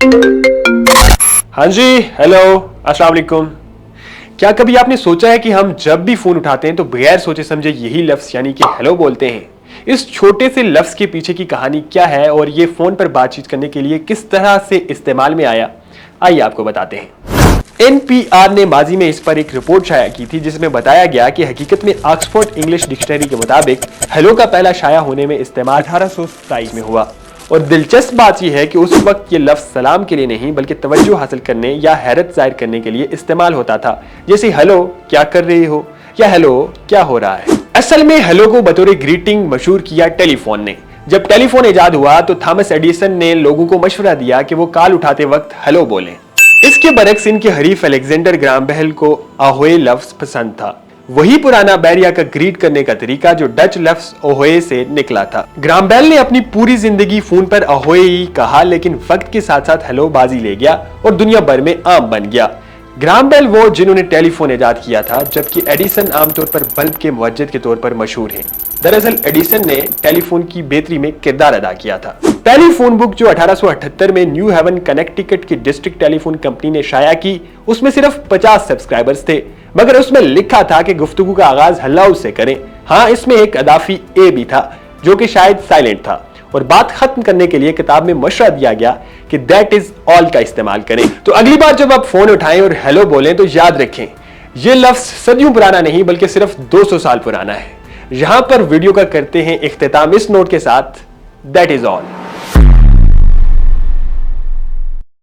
हाँ जी, हेलो, अस्सलाम वालेकुम। क्या कभी आपने सोचा है कि हम जब भी फोन उठाते हैं तो बगैर सोचे समझे यही लफ्ज यानी कि हेलो बोलते हैं? इस छोटे से लफ्ज के पीछे की कहानी क्या है और ये फोन पर बातचीत करने के लिए किस तरह से इस्तेमाल में आया, आइए आपको बताते हैं। एनपीआर ने माजी में इस पर एक रिपोर्ट शाया की थी जिसमें बताया गया कि हकीकत में ऑक्सफोर्ड इंग्लिश डिक्शनरी के मुताबिक हेलो का पहला शाया होने में इस्तेमाल 1827 में हुआ। और दिलचस्प बात यह है कि उस वक्त ये लफ्ज सलाम के लिए नहीं बल्कि तवज्जो हासिल करने या हैरत जाहिर करने के लिए इस्तेमाल होता था, जैसे हेलो क्या कर रहे हो या हेलो क्या हो रहा है। असल में हेलो को बतौर ग्रीटिंग मशहूर किया टेलीफोन ने। जब टेलीफोन इजाद हुआ तो थॉमस एडिसन ने लोगों को मशवरा दिया कि वो कॉल उठाते वक्त हेलो बोलें। इसके बरक्स इनके हरीफ अलेक्जेंडर ग्राहम बेल को अहोए लफ्ज पसंद था, वही पुराना बैरिया का ग्रीट करने का तरीका जो डच लफ्ज अहोए से निकला था। ग्राहम बेल ने अपनी पूरी जिंदगी फोन पर अहोए ही कहा, लेकिन वक्त के साथ साथ हेलो बाजी ले गया और दुनिया भर में आम बन गया। ग्राहम बेल वो जिन्होंने टेलीफोन इजाद किया था, जबकि एडिसन आमतौर पर बल्ब के मुवज्जिद के तौर पर मशहूर हैं। दरअसल एडिसन ने टेलीफोन की बेहतरी में किरदार अदा किया था। पहली फोन बुक जो 1878 में न्यू हेवन कनेक्टिकट की डिस्ट्रिक्ट टेलीफोन कंपनी ने शाया की, उसमें सिर्फ 50 सब्सक्राइबर्स थे, मगर उसमें लिखा था कि गुफ्तगू का आगाज हेलो से करें। हाँ, इसमें एक अदाफी ए भी था जो कि शायद साइलेंट था, और बात खत्म करने के लिए किताब में मशवरा दिया गया कि दैट इज ऑल का इस्तेमाल करें। तो अगली बार जब आप फोन उठाएं और हेलो बोलें तो याद रखें, यह लफ्ज सदियों पुराना नहीं बल्कि सिर्फ 200 साल पुराना है। यहां पर वीडियो का करते हैं इख्तिताम इस नोट के साथ, दैट इज ऑल।